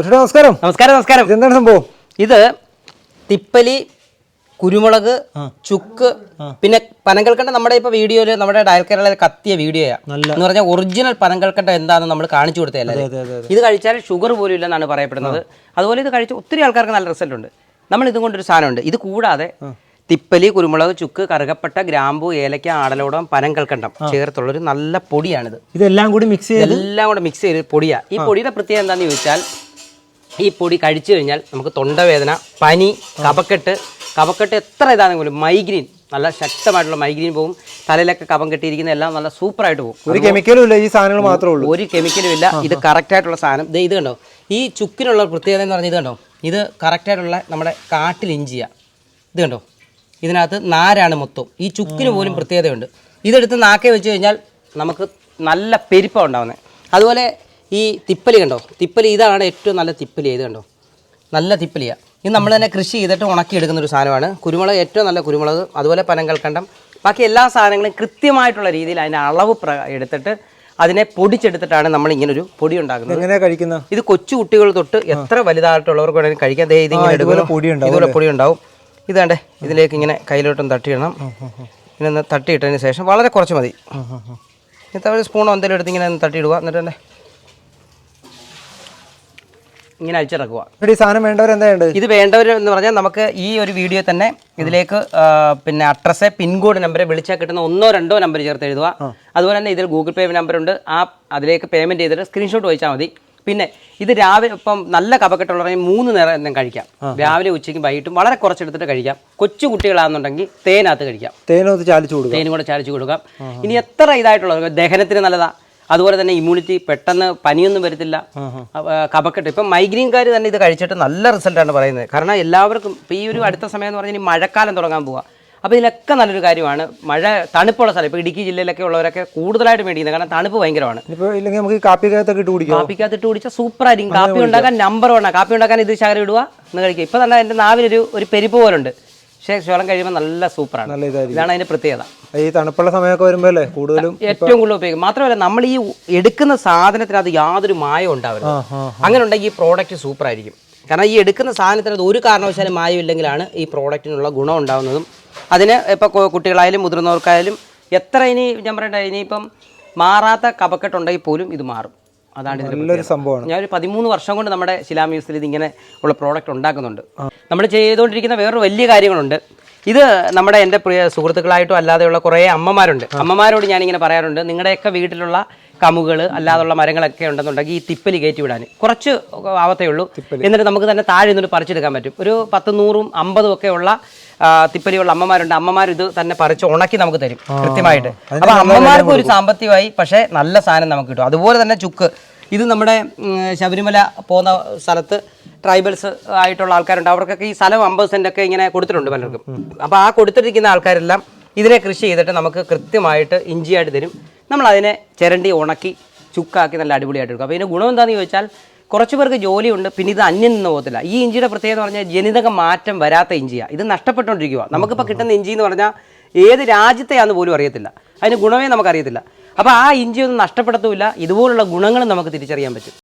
നമസ്കാരം. നമസ്കാരം. നമസ്കാരം. എന്താണ് സംഭവം? ഇത് തിപ്പലി, കുരുമുളക്, ചുക്ക്, പിന്നെ പനങ്കൽക്കണ്ട. നമ്മുടെ ഇപ്പൊ വീഡിയോയില് നമ്മുടെ ഡയൽ കേരളയിൽ കത്തിയ വീഡിയോയാണ് എന്ന് പറഞ്ഞാൽ ഒറിജിനൽ പനങ്കൽക്കണ്ട എന്താണെന്ന് നമ്മൾ കാണിച്ചു കൊടുത്തതല്ലേ. ഇത് കഴിച്ചാൽ ഷുഗർ പോലും ഇല്ലെന്നാണ് പറയപ്പെടുന്നത്. അതുപോലെ ഇത് കഴിച്ച ഒത്തിരി ആൾക്കാർക്ക് നല്ല റിസൾട്ട് ഉണ്ട്. നമ്മൾ ഇതും കൊണ്ടൊരു സാധനമുണ്ട്. ഇത് കൂടാതെ തിപ്പലി, കുരുമുളക്, ചുക്ക്, കറുകപ്പട്ട, ഗ്രാമ്പു, ഏലക്ക, ആടലോടം, പനങ്കൽക്കണ്ടം ചേർത്തുള്ളൊരു നല്ല പൊടിയാണിത്. ഇതെല്ലാം കൂടി മിക്സ് ചെയ്ത് പൊടിയാണ്. ഈ പൊടിയുടെ പ്രത്യേകത എന്താണെന്ന് ചോദിച്ചാൽ, ഈ പൊടി കഴിച്ചു കഴിഞ്ഞാൽ നമുക്ക് തൊണ്ടവേദന, പനി, കഫക്കെട്ട് എത്ര ഇതാണെങ്കിലും മൈഗ്രീൻ, നല്ല ശക്തമായിട്ടുള്ള മൈഗ്രീൻ പോകും. തലയിലൊക്കെ കഫം കെട്ടിയിരിക്കുന്ന എല്ലാം നല്ല സൂപ്പറായിട്ട് പോകും. ഒരു കെമിക്കലും ഇല്ല, ഈ സാധനങ്ങൾ മാത്രമേ ഉള്ളൂ. ഒരു കെമിക്കലും ഇല്ല. ഇത് കറക്റ്റായിട്ടുള്ള സാധനം. ഇത് കണ്ടോ, ഈ ചുക്കിനുള്ള പ്രത്യേകത എന്ന് പറഞ്ഞാൽ ഇത് കണ്ടോ, ഇത് കറക്റ്റായിട്ടുള്ള നമ്മുടെ കാട്ടിൽ ഇഞ്ചിയാണ്. ഇത് കണ്ടോ, ഇതിനകത്ത് നാരാണ് മൊത്തം. ഈ ചുക്കിന് പോലും പ്രത്യേകതയുണ്ട്. ഇതെടുത്ത് നാക്കെ വെച്ച് കഴിഞ്ഞാൽ നമുക്ക് നല്ല പെരുപ്പം ഉണ്ടാകുന്നത്. അതുപോലെ ഈ തിപ്പലി കണ്ടോ, തിപ്പലി ഇതാണ് ഏറ്റവും നല്ല തിപ്പലി. ഇത് കണ്ടോ, നല്ല തിപ്പലിയാണ്. ഇത് നമ്മൾ തന്നെ കൃഷി ചെയ്തിട്ട് ഉണക്കിയെടുക്കുന്ന ഒരു സാധനമാണ്. കുരുമുളക് ഏറ്റവും നല്ല കുരുമുളക്, അതുപോലെ പനങ്കൽക്കണ്ടം, ബാക്കി എല്ലാ സാധനങ്ങളും കൃത്യമായിട്ടുള്ള രീതിയിൽ അതിൻ്റെ അളവ് എടുത്തിട്ട് അതിനെ പൊടിച്ചെടുത്തിട്ടാണ് നമ്മൾ ഇങ്ങനൊരു പൊടി ഉണ്ടാക്കുന്നത്. എങ്ങനെയാണ് കഴിക്കുന്നത്? ഇത് കൊച്ചു കുട്ടികൾ തൊട്ട് എത്ര വലുതായിട്ടുള്ളവർക്ക് വേണമെങ്കിൽ കഴിക്കാൻ. ഇതിങ്ങനെ ഇതുപോലെ പൊടി ഉണ്ടാവും. ഇതാണ്ടേ, ഇതിലേക്ക് ഇങ്ങനെ കയ്യിലോട്ടൊന്ന് തട്ടിയിടണം. ഇങ്ങനെ തട്ടിയിട്ടതിന് ശേഷം വളരെ കുറച്ച് മതി. എന്നിട്ട് ഒരു സ്പൂണോ എന്തെങ്കിലും എടുത്ത് ഇങ്ങനെ തട്ടിയിടുക. എന്നിട്ട് തന്നെ ഇങ്ങനെ അഴിച്ചിറക്കുക. സാധനം വേണ്ടവർ എന്താ വേണ്ടത്? ഇത് വേണ്ടവർ എന്ന് പറഞ്ഞാൽ നമുക്ക് ഈ ഒരു വീഡിയോ തന്നെ ഇതിലേക്ക് പിന്നെ അഡ്രസ്സ്, പിൻകോഡ് നമ്പർ, വിളിച്ചാൽ കിട്ടുന്ന 1 or 2 നമ്പർ ചേർത്ത് എഴുതുക. അതുപോലെ തന്നെ ഇതിൽ ഗൂഗിൾ പേ നമ്പറുണ്ട്. അതിലേക്ക് പേയ്മെൻറ്റ് ചെയ്തിട്ട് സ്ക്രീൻഷോട്ട് വെച്ചാൽ മതി. പിന്നെ ഇത് രാവിലെ ഇപ്പം നല്ല കഫക്കെട്ടുള്ളവരെങ്കിൽ 3 നേരം എന്തെങ്കിലും കഴിക്കാം. രാവിലെ, ഉച്ചയ്ക്കും വൈകിട്ടും വളരെ കുറച്ചെടുത്തിട്ട് കഴിക്കാം. കൊച്ചു കുട്ടികളാണെന്നുണ്ടെങ്കിൽ തേനകത്ത് കഴിക്കാം. തേനും കൂടെ ചാലിച്ചു കൊടുക്കാം. ഇനി എത്ര ഇതായിട്ടുള്ളത് ദഹനത്തിന് നല്ലതാണ്. അതുപോലെ തന്നെ ഇമ്മ്യൂണിറ്റി, പെട്ടെന്ന് പനിയൊന്നും വരത്തില്ല. കഫക്കെട്ട് ഇപ്പം മൈഗ്രീൻകാർ തന്നെ ഇത് കഴിച്ചിട്ട് നല്ല റിസൾട്ടാണ് പറയുന്നത്. കാരണം എല്ലാവർക്കും ഇപ്പം ഈ ഒരു അടുത്ത സമയം എന്ന് പറഞ്ഞാൽ ഇനി മഴക്കാലം തുടങ്ങാൻ പോവുക. അപ്പോൾ ഇതിലൊക്കെ നല്ലൊരു കാര്യമാണ്. മഴ തണുപ്പുള്ള സ്ഥലം, ഇപ്പോൾ ഇടുക്കി ജില്ലയിലൊക്കെ ഉള്ളവരൊക്കെ കൂടുതലായിട്ട് മേടിക്കുന്നത്. കാരണം തണുപ്പ് ഭയങ്കരമാണ്. നമുക്ക് കാപ്പിക്കകത്ത് ഇട്ട് കുടിച്ചാൽ സൂപ്പറായിരിക്കും. കാപ്പി ഉണ്ടാക്കാൻ നമ്പർ 1. കാപ്പി ഉണ്ടാക്കാൻ ഇത് ശകലം ഇടുക, എന്ന് കഴിക്കുക. ഇപ്പം തന്നെ എൻ്റെ നാവിലൊരു പെരുപ്പ് പോലുണ്ട്. പക്ഷേ ചോളം കഴിയുമ്പോൾ നല്ല സൂപ്പറാണ്. ഇതാണ് അതിൻ്റെ പ്രത്യേകത. ഈ തണുപ്പുള്ള സമയമൊക്കെ വരുമ്പോൾ കൂടുതലും ഏറ്റവും കൂടുതൽ ഉപയോഗിക്കും. മാത്രമല്ല നമ്മൾ ഈ എടുക്കുന്ന സാധനത്തിനകത്ത് യാതൊരു മായം ഉണ്ടാവില്ല. അങ്ങനെ ഉണ്ടെങ്കിൽ ഈ പ്രോഡക്റ്റ് സൂപ്പറായിരിക്കും. കാരണം ഈ എടുക്കുന്ന സാധനത്തിനകത്ത് ഒരു കാരണവശാലും മായം ഇല്ലെങ്കിലാണ് ഈ പ്രോഡക്റ്റിനുള്ള ഗുണം ഉണ്ടാകുന്നതും. അതിന് ഇപ്പോൾ കുട്ടികളായാലും മുതിർന്നവർക്കായാലും എത്ര ഞാൻ പറയട്ടെ, ഇനിയിപ്പം മാറാത്ത കഫക്കെട്ടുണ്ടെങ്കിൽ പോലും ഇത് മാറും. അതാണ് നല്ലൊരു സംഭവമാണ്. ഞാനൊരു 13 വർഷം കൊണ്ട് നമ്മുടെ ശിലാ മ്യൂസിയത്തിൽ ഇതിങ്ങനെ ഉള്ള പ്രോഡക്റ്റ് ഉണ്ടാക്കുന്നുണ്ട്. നമ്മൾ ചെയ്തുകൊണ്ടിരിക്കുന്ന വേറൊരു വലിയ കാര്യങ്ങളുണ്ട്. ഇത് നമ്മുടെ എൻ്റെ പ്രിയ സുഹൃത്തുക്കളായിട്ടും അല്ലാതെയുള്ള കുറേ അമ്മമാരുണ്ട്. അമ്മമാരോട് ഞാനിങ്ങനെ പറയാറുണ്ട്, നിങ്ങളുടെയൊക്കെ വീട്ടിലുള്ള കമുകൾ അല്ലാതുള്ള മരങ്ങളൊക്കെ ഉണ്ടെന്നുണ്ടെങ്കിൽ ഈ തിപ്പലി കയറ്റി വിടാൻ കുറച്ച് ആവത്തേ ഉള്ളൂ. എന്നിട്ട് നമുക്ക് തന്നെ താഴെ നിന്നിട്ട് പറിച്ചെടുക്കാൻ പറ്റും. ഒരു 10, 100, 50 ഒക്കെ ഉള്ള തിപ്പലിയുള്ള അമ്മമാരുണ്ട്. അമ്മമാർ ഇത് തന്നെ പറിച്ച് ഉണക്കി നമുക്ക് തരും കൃത്യമായിട്ട്. അപ്പോൾ അമ്മമാർക്ക് ഒരു സാമ്പത്തികമായി, പക്ഷേ നല്ല സാധനം നമുക്ക് കിട്ടും. അതുപോലെ തന്നെ ചുക്ക്, ഇത് നമ്മുടെ ശബരിമല പോകുന്ന സ്ഥലത്ത് ട്രൈബൽസ് ആയിട്ടുള്ള ആൾക്കാരുണ്ട്. അവർക്കൊക്കെ ഈ സ്ഥലം 50 സെൻറ്റൊക്കെ ഇങ്ങനെ കൊടുത്തിട്ടുണ്ട് പലർക്കും. അപ്പോൾ ആ കൊടുത്തിരിക്കുന്ന ആൾക്കാരെല്ലാം ഇതിനെ കൃഷി ചെയ്തിട്ട് നമുക്ക് കൃത്യമായിട്ട് ഇഞ്ചിയായിട്ട് തരും. നമ്മളതിനെ ചിരണ്ടി ഉണക്കി ചുക്കാക്കി നല്ല അടിപൊളിയായിട്ട് എടുക്കും. അപ്പോൾ ഇതിന് ഗുണം എന്താണെന്ന് ചോദിച്ചാൽ, കുറച്ച് പേർക്ക് ജോലിയുണ്ട്, പിന്നെ ഇത് അന്യം നിന്ന് പോകത്തില്ല. ഈ ഇഞ്ചിയുടെ പ്രത്യേകത എന്ന് പറഞ്ഞാൽ ജനിതക മാറ്റം വരാത്ത ഇഞ്ചിയാണ്. ഇത് നഷ്ടപ്പെട്ടുകൊണ്ടിരിക്കുക. നമുക്കിപ്പോൾ കിട്ടുന്ന ഇഞ്ചി എന്ന് പറഞ്ഞാൽ ഏത് രാജ്യത്തെയാണെന്ന് പോലും അറിയത്തില്ല. അതിന് ഗുണമേ നമുക്കറിയത്തില്ല. അപ്പോൾ ആ ഇഞ്ചിയൊന്നും നഷ്ടപ്പെടത്തുമില്ല. ഇതുപോലുള്ള ഗുണങ്ങളും നമുക്ക് തിരിച്ചറിയാൻ പറ്റും.